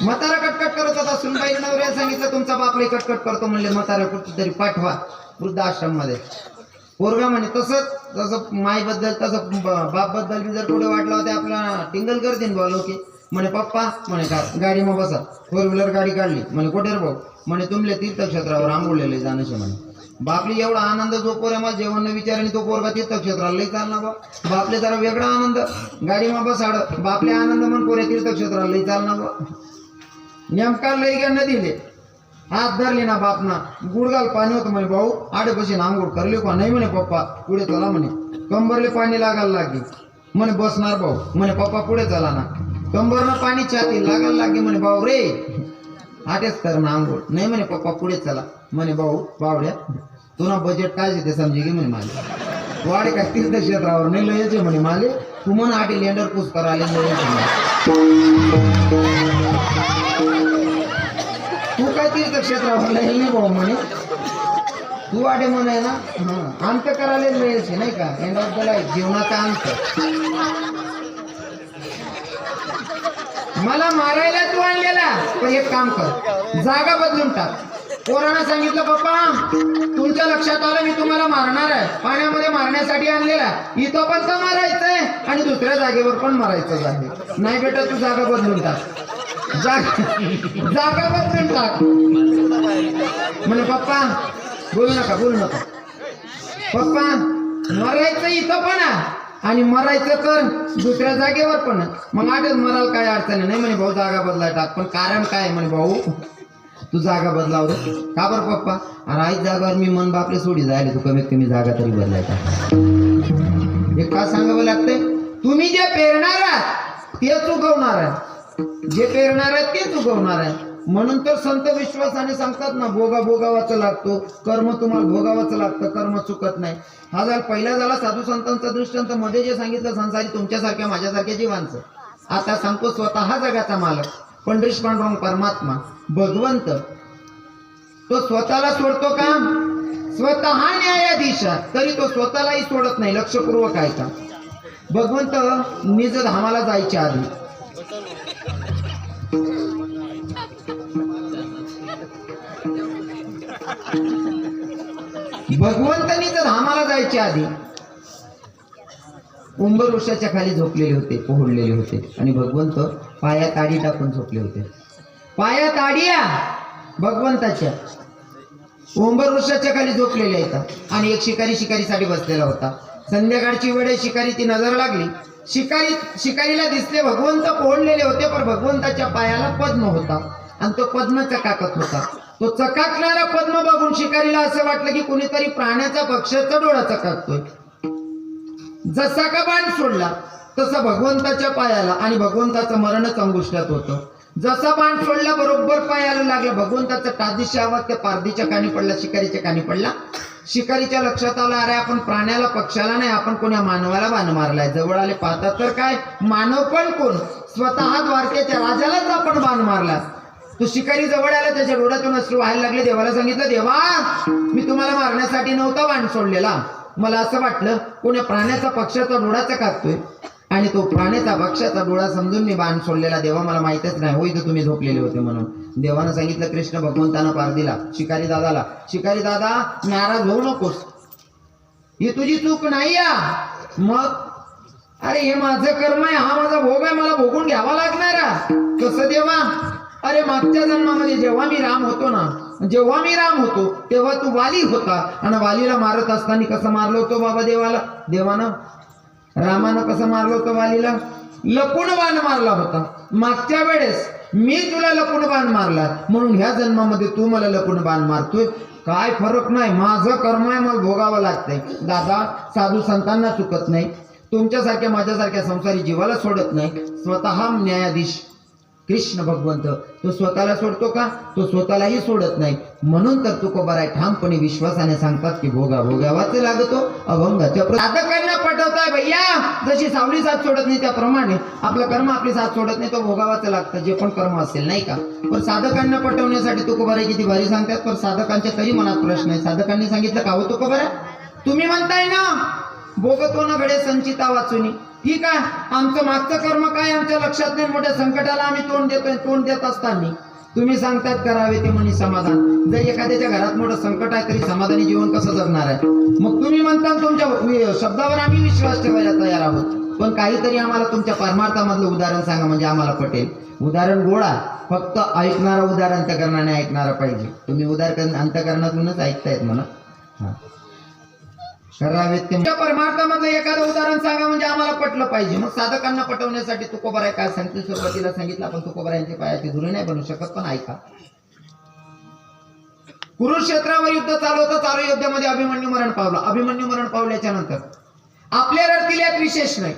म्हातारा कटकट करत होता. सुनबाई नवऱ्याला सांगितलं तुमचा बाप लई कटकट करतो म्हणले, म्हातारा कुठेतरी पाठवा वृद्धाश्रम मध्ये. पोरगा म्हणे तसंच, जसं माईबद्दल तसं बापबद्दल बी जर पुढे वाटला होता आपला टिंगल करतील बोलो की. म्हणे पप्पा म्हणे का गाडी मग बसा. फोर व्हीलर गाडी काढली. म्हणे कुठे रे भाऊ. म्हणे तुमले तीर्थक्षेत्रावर आंघोळलेले जाण्याचे म्हणे. बापले एवढा आनंद जो पोर मग जेवण विचाराने तो पोरगा तीर्थक्षेत्राला लई चालला बा. बापले जरा वेगळा आनंद, गाडी मग बसाड. बापले आनंद म्हणून पोरे तीर्थक्षेत्राला लई चालना बा. नेमका लई गेलं दिले, हात धरले ना बापना, गुडगाल पाणी होतं म्हणे भाऊ आडे बशी आंघोळ करले का नाही. म्हणे पप्पा पुढे चला म्हणे. कंबरले पाणी लागायला लागली. म्हणे बसणार भाऊ. म्हणे पप्पा पुढे चला ना. कंबरनं पाणी छाती लागायला लागली. म्हणे भाऊ रे आटेच कर ना आंघोळ. नाही म्हणे पप्पा पुढे चला. म्हणे भाऊ बावड्या तुला बजेट काय ते समजे घे म्हणे माले. वाडे काय तीर्थक्षेत्रावर नाही लयाचे म्हणे माले. तू म्हण आटे लेंडर पूस करायला तू काय तीर्थक्षेत्रावर लय नाही भाऊ म्हणे. तू आटे म्हणे ना अंत करायला लयाचे नाही का. एंड ऑफ द लाईफ जीवनाचा अंत. मला मारायला तू आणलेला पण एक काम कर जागा बदलून टाक. पोरानं सांगितलं पप्पा तुमच्या लक्षात आलं मी तुम्हाला मारणार आहे. पाण्यामध्ये मारण्यासाठी आणलेला. इथं पण तर मारायचंय आणि दुसऱ्या जागेवर पण मारायचं आहे. नाही बेटा तू जागा बदलून टाक. जागा बदलून टाक. म्हणे पप्पा बोलू नका बोलू नका. पप्पा मरायचं इथं पण आणि मरायचं तर दुसऱ्या जागेवर पण. मग आठच मराल काय अडचण नाही. म्हणे भाऊ जागा बदलाय टाक. पण कारण काय म्हणे भाऊ तू जागा बदलाव रे. का बरं पप्पा. अरे आई जागावर मी मन बापले सोडी जायला तू कमीत कमी जागा तरी बदलायचा. हे का सांगावं लागतंय. तुम्ही जे पेरणार आहात तेच उगवणार आहे. जे पेरणार आहे तेच उगवणार आहे. म्हणून तर संत विश्वासाने सांगतात ना भोगा भोगावाचं लागतो. कर्म तुम्हाला भोगावाचं लागतं. कर्म चुकत नाही. हा झाला पहिला झाला साधू संतांचा दृष्टांत. मध्ये जे सांगितलं संसारी तुमच्यासारख्या माझ्यासारख्या जीवांचं. आता सांगतो स्वतः जगाचा मालक पंढरीश पांडुरंग परमात्मा भगवंत तो स्वतःला सोडतो का. स्वतः न्यायाधीश तरी तो स्वतःलाही सोडत नाही. लक्षपूर्वक ऐका. भगवंत निज धामाला जायच्या आधी भगवंतानीच धामाला जायच्या आधी उंबर वृक्षाच्या खाली झोपलेले होते, पोहडलेले होते आणि भगवंत पायात आडी टाकून झोपले होते. पायात आडिया भगवंताच्या उंबर वृक्षाच्या खाली झोपलेले आहेत आणि एक शिकारी शिकारीसाठी बसलेला होता. संध्याकाळची वेळ शिकारी ती नजर लागली. शिकारीला दिसले भगवंत पोहडलेले होते पण भगवंताच्या पायाला पद्म होता आणि तो पद्म चकाकत होता. तो चकाकणारा पद्म बघून शिकारीला असं वाटलं की कोणीतरी प्राण्याचा पक्षाचा डोळा चकाकतोय. जसा का बाण सोडला तसा भगवंताच्या पायाला आणि भगवंताचं मरणच अंगुष्ठात होतं. जसा बाण सोडला बरोबर पायाला लागला. भगवंताचा टादिशी आवाज त्या पारदीच्या कानी पडला, शिकारीच्या कानी पडला. शिकारीच्या लक्षात आलं अरे आपण प्राण्याला पक्षाला नाही आपण कोण्या मानवाला बाण मारलाय. जवळ आले पाहतात तर काय मानव पण कोण स्वतः द्वारकेच्या राजालाच आपण बाण मारला. तो शिकारी जवळ आला. त्याच्या डोळ्यातून अश्रू व्हायला लागले. देवाला सांगितलं देवा मी तुम्हाला मारण्यासाठी नव्हता बाण सोडलेला. मला असं वाटलं कोण्या प्राण्याचा पक्षाचा डोळा चकाकतोय आणि तो प्राण्याचा पक्षाचा डोळा समजून मी बाण सोडलेला. देवा मला माहितच नाही होय तर तुम्ही झोपलेले होते म्हणून. देवानं सांगितलं कृष्ण भगवंतानं पार दिला शिकारी दादाला. शिकारी दादा नाराज होऊ नकोस. ही तुझी चूक नाही या. मग अरे हे माझं कर्म आहे. हा माझा भोग आहे. मला भोगून घ्यावा लागणार. कसं देवा. अरे मागच्या जन्मामध्ये जेव्हा मी राम होतो तेव्हा तू वाली होता आणि वालीला मारत असताना कसं मारलं होतं बाबा देवाला. देवानं रामानं कसं मारलं होतं वालीला. लपून बाण मारला होता. मागच्या वेळेस मी तुला लपून बाण मारला म्हणून ह्या जन्मामध्ये तू मला लपून बाण मारतोय. काय फरक नाही. माझं कर्म आहे. मला भोगावं लागतंय. दादा साधू संतांना चुकत नाही. तुमच्यासारख्या माझ्यासारख्या संसारी जीवाला सोडत नाही. स्वतः न्यायाधीश कृष्ण भगवंत तो स्वतःला सोडतो का. तो स्वतःलाही सोडत नाही. म्हणून तर तुकोबाराय ठामपणे विश्वासाने सांगतात की भोगा भोगावाच लागतो अभंगाच्या. साधकांना पटवताय भैया जशी सावली साथ सोडत नाही त्याप्रमाणे आपलं कर्म आपली साथ सोडत नाही. तो भोगावाच लागतं जे पण कर्म असेल नाही का. पण साधकांना पटवण्यासाठी तुकोबाराय किती भारी सांगतात. पण साधकांच्या तरी मनात प्रश्न आहे. साधकांनी सांगितलं का हो तुकोबाराय तुम्ही म्हणताय ना बोगतो ना घडे संचिता वाचुनी. ठीक आहे, आमचं मागचं कर्म काय आमच्या लक्षात नाही. मोठ्या संकटाला आम्ही तोंड देतोय. तोंड देत असताना तुम्ही सांगतात करावे ते म्हणे समाधान. जर एखाद्याच्या घरात मोठं संकट आहे तरी समाधानी जीवन कसं जगणार आहे? मग तुम्ही म्हणता तुमच्या शब्दावर आम्ही विश्वास ठेवायला तयार आहोत, पण काहीतरी आम्हाला तुमच्या परमार्थामधलं उदाहरण सांगा म्हणजे आम्हाला पटेल. उदाहरण गोळा, फक्त ऐकणारा उदाहरण अंतकरणाने ऐकणारा पाहिजे. तुम्ही उदाहरण अंतकरणातूनच ऐकतायत म्हणा. करावे ते परमार्थामधलं एखादं उदाहरण सांगा म्हणजे आम्हाला पटलं पाहिजे. मग साधकांना पटवण्यासाठी तुकोबाराय काय सांगते सुरुवातीला सांगितलं. आपण तुकोबारायांची पायाची धुरी नाही बनवू शकत, पण ऐका. कुरुक्षेत्रावर युद्ध चालू होतं. चालू युद्धामध्ये अभिमन्यू मरण पावला. अभिमन्यू मरण पावल्याच्या नंतर आपल्या रडतिल्यात विशेष नाही,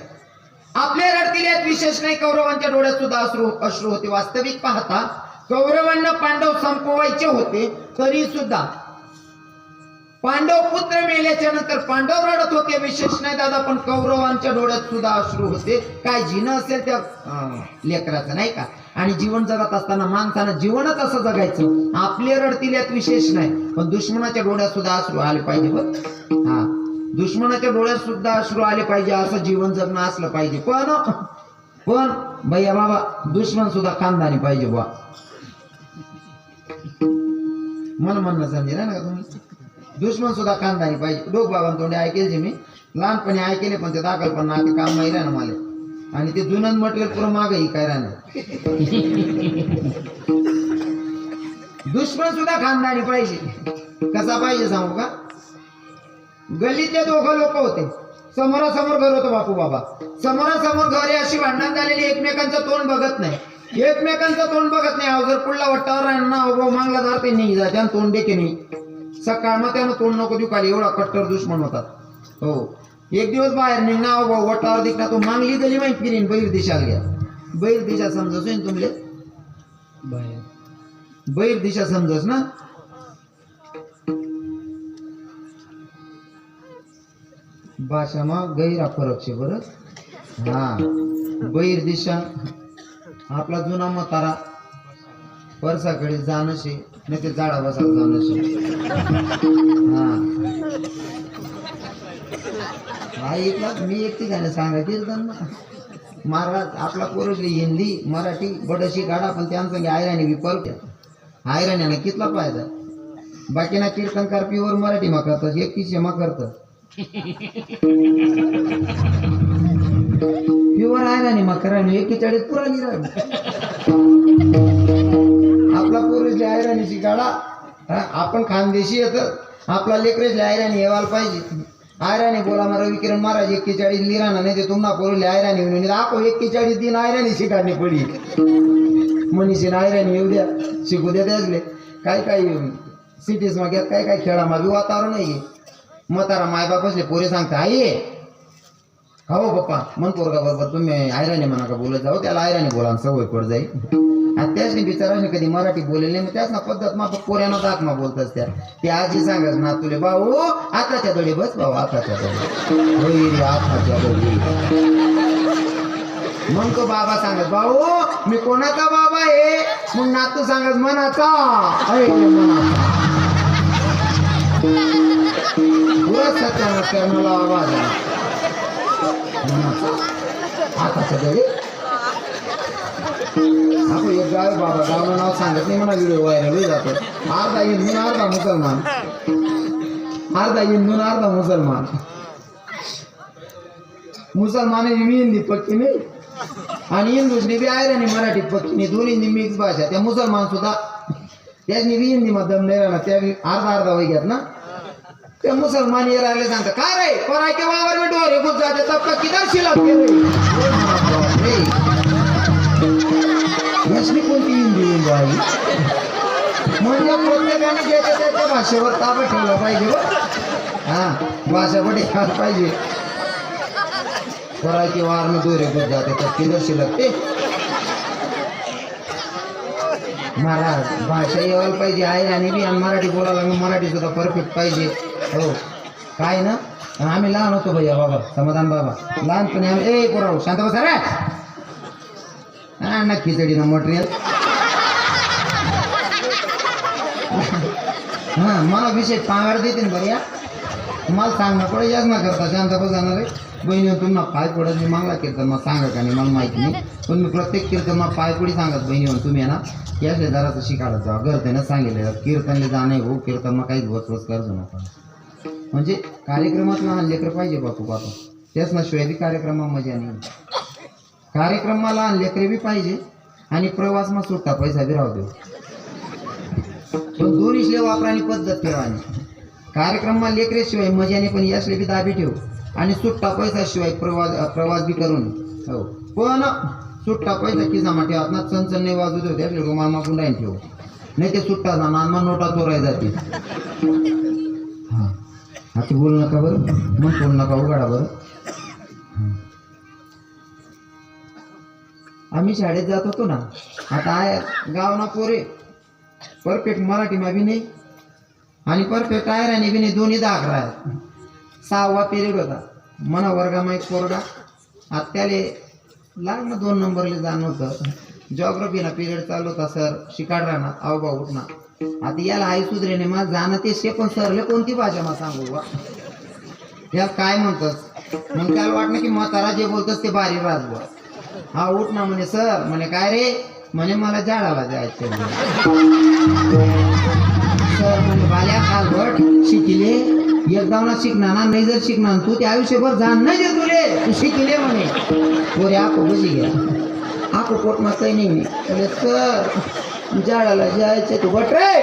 आपल्या रडतिल्यात विशेष नाही. कौरवांच्या डोळ्यात सुद्धा अश्रू होते. वास्तविक पाहता कौरवांना पांडव संपवायचे होते, तरी सुद्धा पांडव पुत्र मेल्याच्या नंतर पांडव रडत होते, विशेष नाही दादा. पण कौरवांच्या डोळ्यात सुद्धा अश्रू होते. काय जीवन असेल त्या लेकराचं, नाही का? आणि जीवन जगत असताना माणसानं जीवनच असं जगायचं. आपले रडतिल्यात विशेष नाही, पण दुश्मनाच्या डोळ्यात सुद्धा अश्रू आले पाहिजे. बरं, हा, दुश्मनाच्या डोळ्यात सुद्धा अश्रू आले पाहिजे, असं जीवन जगणं असलं पाहिजे. पण भैया बाबा, दुश्मन सुद्धा खानदानी पाहिजे बा. मला म्हणणं समजेल ना तुम्ही? दुश्मन सुद्धा खानदानी पाहिजे. डोक बाबा तोंडे ऐकायचे मी लहानपणी ऐकले, पण ते दाखल पण ना ते काम नाही ना मला. आणि ते जुनं मटेरियल पुरं मागही काय राहणार. दुश्मन सुद्धा खानदानी पाहिजे. कसा पाहिजे सांगू का? गल्लीतले दोघं लोक होते, समोरासमोर घर होतं. बापू बाबा समोरासमोर घर आहे. अशी भांडण झालेली, एकमेकांचं तोंड बघत नाही, एकमेकांचं तोंड बघत नाही. अहो जर पुढला वट्टावर राहणार मागला जात नाही जाते आणि तोंड देते नाही. सकाळ मग त्यानं तोंड नको देऊ खाली, एवढा कट्टर दुश्मन होतात. हो, एक दिवस बाहेर निघणार वटावर दिखला तो मागली गली माहिती फिरीन बैर दिशा घ्या. बैर दिशा समजस ना तुमले? बैर दिशा समजस ना? भाषाમાં गैरा फरक છે बरं. हा, बैर दिशा आपला जुना म्हातारा परसाकडे जाणं शे, नाही ते झाडा बसा जाणं शे. हा ऐकला मी एक ठिकाणी सांगायचे ना, महाराज आपला पोरसली हिंदी मराठी बडशी गाडा, पण त्यांचं आयराणी विपल आयराण्याने कितला फायदा. बाकीना कीर्तनकार प्युअर मराठी मा करतात, एक किशे मा करतात प्युअर आयराणी मा करायला 41 पुराली राहिली. आपला पोरसली आयराणीची गाडा, आपण खानदेशी येत. आपला लेकरेसली आयराणी येवायला पाहिजे. आयराणी बोला मला रविकिरण महाराज 41 लिराना, नाही ते तुम्हाला पोरले आयराणी म्हणून आपो 41 दिन आयराणी शिकाडणी पडी. मनीषीन आयराणी येऊ द्या, शिकू द्या. त्याचले काय काय सिटीज मध्ये काय काय खेळामध्ये वातावरण आहे. म्हातारा मायबाप असले पोरे सांगता आई हो पप्पा मन पोरगा बरोबर तुम्ही आयराणी म्हणा का बोलत जाऊ, त्याला आयराणी बोला सवय पड जाईल. आणि त्याचनी बिचाराने कधी मराठी बोलेल नाही, मग त्याच ना पद्धत मा पोऱ्यानं दाख मा बोलतच. ते आजी सांगत ना तुले भाऊ आताच्या दडी बस भाऊ, आताच्या दडी आताच्या दडी. मग तो बाबा सांगत भाऊ मी कोणाचा बाबा आहे, मग नातू सांगत मनाचा. अरे मनाचा पुरच सत्यानाश करणारा आवाज आताच्या दडी. आपण एक गाव बाबा गावनं नाव सांगत नाही म्हणा, व्हिडिओ व्हायरल जातो. अर्धा हिंदू अर्धा मुसलमान, अर्धा हिंदू अर्धा मुसलमान. मुसलमान हिंदी पक्की नाही आणि हिंदूसनी बी आयराणी मराठी पक्की नाही, दोन्ही मिक्स भाषा. त्या मुसलमान सुद्धा त्याचनी बी हिंदी मध्ये दम नाही राहणार, त्या अर्धा अर्धा वय घ्यात ना. ते मुसलमान ये राहिले सांगतात काय रे पराय के वावर में डोरे घुस जाते तब का किधर शिलकते रे. यशनी कोणती हिंदी आई म्हणजे प्रत्येकाने ज्याच्या त्याच्या भाषेवर ताबा ठेवला पाहिजे. हा, भाषा बडी खास पाहिजे. पराय के वावर में डोरे घुस जाते तब किधर शिलकते. महाराज भाषा यायला पाहिजे आहे आणि बी आणि मराठी बोलायला मराठी सुद्धा परफेक्ट पाहिजे. हो काय ना, आम्ही लहान होतो भैया बाबा समाधान बाबा लहानपणी आम्ही ए पोराव शांत बसा रे. हा ना खिचडी ना मटेरियल. हा मला विषय पांगाड देते ना बरं या. मला सांगणं पडे याच ना करता शांत जाणार आहे बहिणी तुम्हाला पाय पडत मी मागला कीर्तन मग सांगा का नाही मला माहिती नाही पण मी प्रत्येक कीर्तन मग पाय पुढे सांगत बहिणी म्हणून तुम्ही ना या शेजाराचं शिकायला जा घरच्यानं सांगितलं कीर्तनले जाणे हो कीर्तन मग काहीच वचवच करतो नका म्हणजे कार्यक्रमात लहान लेकर पाहिजे बापू बापा त्याच ना शिवाय बी कार्यक्रमा मजा नाही कार्यक्रमाला लहान लेकरे बी पाहिजे आणि प्रवास मग सुट्टा पैसा बी राहू देऊ पण दोन्हीशले वापरानी पद्धत ठेवानी कार्यक्रमाला लेकरेशिवाय मजाने पण यासले बी दाबी ठेव आणि सुट्टा पैसा शिवाय प्रवास बी करून हो पण सुट्टा पैसा खिसामा ठेवत ना चणचण नाही वाजू देऊ त्यातले रुमामा गुंडाईन ठेव नाही ते सुट्टा जाणार मग नोटा चोराय जाते हां आता बोलू नका बरं मग बोलू नका उघडा बरं आम्ही शाळेत जात होतो ना आता आहे गाव ना पोरे परफेक्ट मराठी मा बी नाही आणि परफेक्ट आयराणी बी नाही दोन्ही 10-11 आहेत 6वा पिरियड होता मना वर्गामा एक पोरगा आता त्याले लागणं 2 नंबरले जाणं होतं जॉग्रफीना पिरियड चालू होता सर शिकाड राहणार अवबा उठना आता याला आई सुधरेने मा जाणं ते शे पण सरले कोणती भाषा मा सांगू बा याला काय म्हणतस मग त्याला वाटलं की म्हातारा जे बोलतस ते बारी राजबा हा उठ ना म्हणे सर म्हणे काय रे म्हणे मला झाडाला जायचं सर म्हणे बाल्या काल भट शिकले एकदा ना शिकणार ना नाही जर शिकणार तू ते आयुष्यभर जाण नाही दे तुले तू शिकले म्हणे पोरे आको बसी घ्या आको पोट मा काही नाही म्हणे सर झाडाला जायचं तू बट रे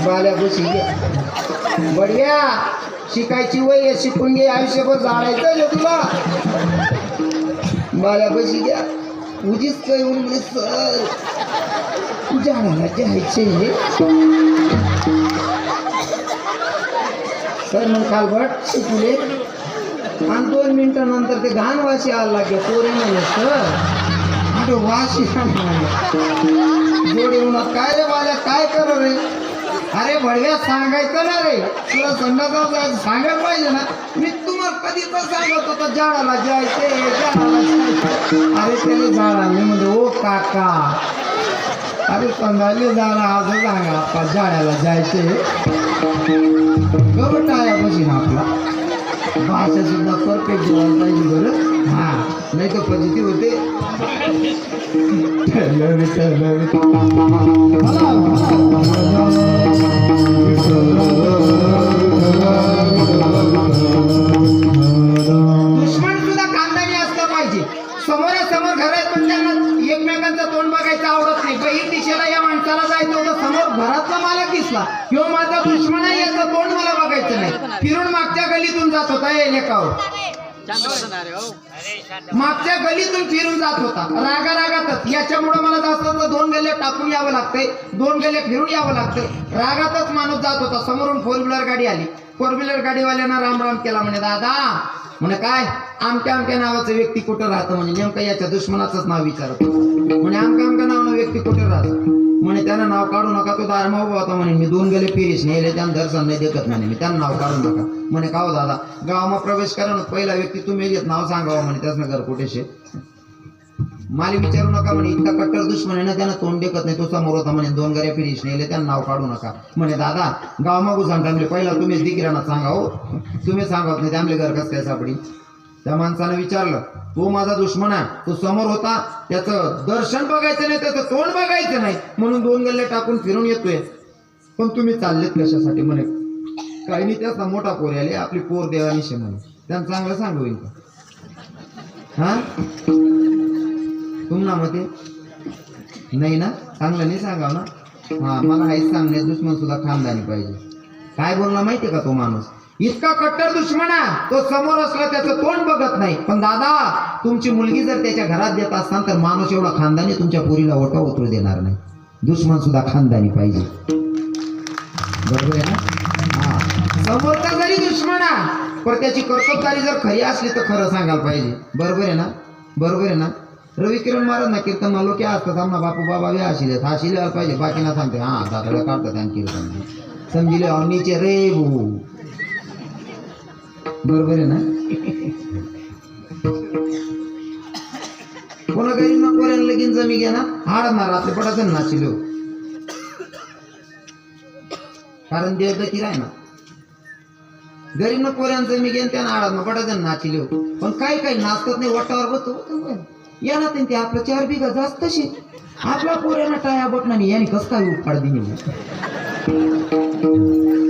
बाल्या बसी घ्या बढिया शिकायची वय शिकून घे आयुष्यभर जाडायचं जे तुला बाल्या बशी घ्या उजीच काही म्हणजे सर झाडाला जायचे सर मग कालभट शिकले आणि 2 मिनिटानंतर ते घाण वाशी आला लागे पोरे म्हणे सर अरे वाशी जोडे उन्हात काय रे बाल्या काय कर रे अरे भडव्या सांगायचं ना रे तुला संध्याकाळ सांगायला पाहिजे ना मी तुम्हाला कधी तर सांगत होतो झाडाला जायचे अरे त्याने झाडा मी म्हणजे ओ काका अरे संध्याकाळी झाडा असं सांगा आपण झाडाला जायचे गवट आया बशी ना आपला भाषा सुद्धा परफेक्ट जेवण पाहिजे बरं हा नाही तर पद्धती होते दुश्मन सुद्धा खानदानी असलं पाहिजे समोरासमोर घर आहेत पण त्यांना एकमेकांचं तोंड बघायचं आवडत नाही बहीण दिशेला या माणसाला जायचं होतं समोर घरातला मालक दिसला किंवा माझा दुश्मन आहे याचं तोंड मला बघायचं नाही फिरून मागच्या गलीतून जात होता हे लेखावर मागच्या गलीतून फिरून जात होता रागातच याच्यामुळे मला जास्त 2 गल्ल्या टाकून यावं लागतंय 2 गल्ल्या फिरून यावं लागतंय रागातच माणूस जात होता समोरून 4 व्हीलर गाडी आली 4 व्हीलर गाडीवाल्यांना राम राम केला म्हणे दादा म्हणे काय आमच्या नावाचं व्यक्ती कुठं राहतं म्हणे नेमकं याच्या दुश्मनाचंच नाव विचारत म्हणे आमच्या नावानं व्यक्ती कुठं राहतं म्हणे त्यांना नाव काढू नका तो दारमा उभा होता म्हणे मी 2 गले फिरीस नेले त्यांना दर्शन नाही देखत म्हणे मी त्यांना नाव काढू नका म्हणे का हो दादा गावामा प्रवेश करा ना पहिला व्यक्ती तुम्ही येत नाव सांगावं म्हणे त्याच घर कुठेशे मला विचारू नका म्हणे इतका कट्टर दुश्मन आहे ना त्यांना तोंड देखत नाही तो समोर होता म्हणे 2 गरे फिरीस नेले त्यांना नाव काढू नका म्हणे दादा गावामा घुसान टाकले पहिला तुम्ही दिकिरांना सांगा हो तुम्ही सांगत नाही त्यामुळे घर कसं काय सापडी त्या माणसानं विचारलं तो माझा दुश्मन आहे तो समोर होता त्याचं दर्शन बघायचं नाही त्याचं तोंड बघायचं नाही म्हणून 2 गल्ले टाकून फिरून येतोय पण तुम्ही चाललेत कशासाठी म्हणे काही नाही त्याचा मोठा पोर आले आपली पोर देवानिशे म्हणे त्यांना चांगलं सांगू होईल का हा तुमना मते नाही ना चांगलं नाही सांगाव ना हा मला हेच सांगणे दुश्मन सुद्धा खानदानी पाहिजे काय बोलला माहितीये का तो माणूस इतका कट्टर दुश्मन आहे तो समोर असला त्याचं तोंड बघत नाही पण दादा तुमची मुलगी जर त्याच्या घरात देत असताना तर माणूस एवढा खानदानी तुमच्या पोरीला ओटा उतरू देणार नाही दुश्मन सुद्धा खानदानी पाहिजे बरोबर आहे ना हा समोरचा जरी दुश्मन आहे पण त्याची कर्तबगारी जर खरी असली तर खरं सांगायला पाहिजे बरोबर आहे ना रवी किरण महाराज ना कीर्तन मालो क्या असतं सामना बापू बाबा बी हसिले पाहिजे बाकी ना सांगते हा दादा काढतात आणि कीर्तन समजिले और नीचे रे भू बरोबर आहे ना कोणा गरीब ना पोऱ्याला लगीन जमी घ्या ना हाड ना रात्री पडायचं नाचिलो कारण देवदती राय ना गरीब पोऱ्यांचं मी घेऊन त्या नाळात मग बडा जण नाचिले पण काही काही नाचतात नाही वाटावर बसतो याला ते आपलं 4 बिघा जास्त शे आपला पोऱ्यांना टाया बटणाने याने कस काय उपकाळ दिली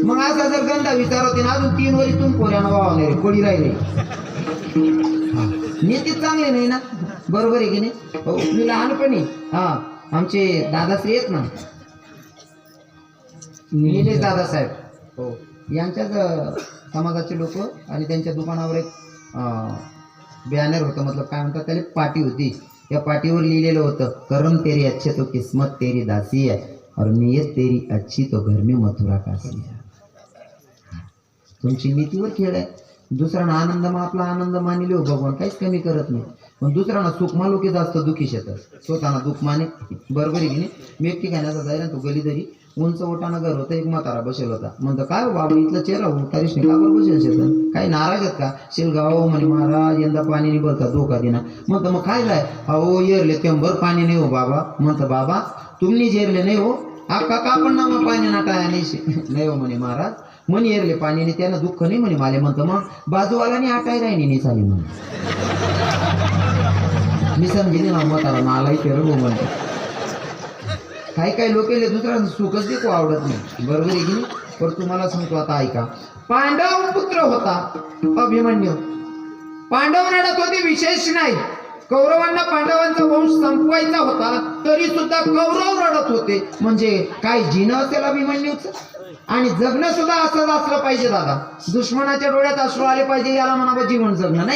मग असा जर गंधा विचार होते ना अजून 3 वरीतून पोऱ्यानं वावणे रे कोडी राहिले नीतीच चांगले नाही ना बरोबर आहे की नाही हो मी लहानपणी हा आमचे दादाश्री आहेत ना निलेश दादासाहेब हो यांच्याच समाजाचे लोक आणि त्यांच्या दुकानावर एक बॅनर होतं मतलब काय म्हणतात त्याला पाटी होती त्या पाटीवर लिहिलेलं होतं करम तेरी अच्छे तो किस्मत तेरी दासी है और नियत तेरी अच्छी तो घर में मथुरा काशी है तुमची नीतीवर खेळ आहे दुसऱ्यांना आनंद मग आपला आनंद मानिले हो भगवान काहीच कमी करत नाही पण दुसऱ्यांना सुख मानलो की जास्त दुखी शेतात स्वतःना दुःख माने बरोबर आहे की नाही मी एकटी खाण्याचा जायला तो गली तरी उंच ओटानं घर होतं एक म्हातारा बसेल होता म्हणतो काय हो बाबा इथलं चेहरा उतारीश नाही का बरं बसेल शेतात काही नाराज आहेत का शिलगाव म्हणे महाराज यंदा पाणी नाही बरं का धोका देना म्हणतं मग काय जाय अहो येरले तेंबर पाणी नाही हो बाबा म्हणतं बाबा तुम्ही जेरले नाही हो अक्का का पण ना मग पाणी नाटाया नाही हो म्हणे महाराज म्हणे येरले पाणी नाही त्यानं दुःख नाही म्हणे माले म्हणतं मग बाजूवाल्याने आटाय राहिनी नाही चाली म्हणे मी समजेल ना म्हातारा नालाही तेर हो म्हणतो काही काही लोक दुसऱ्यांना सुखच देखो आवडत नाही बरोबर आहे की नाही पण तुम्हाला सांगतो आता ऐका पांडव पुत्र होता अभिमन्यू पांडव रडत होते विशेष नाही कौरवांना पांडवांचा वंश संपवायचा होता तरी सुद्धा कौरव रडत होते म्हणजे काय जीणं असेल अभिमन्यूच आणि जगणं सुद्धा असंच असलं पाहिजे दादा दुश्मनाच्या डोळ्यात अश्रू आले पाहिजे याला म्हणावं जीवन जगणं नाही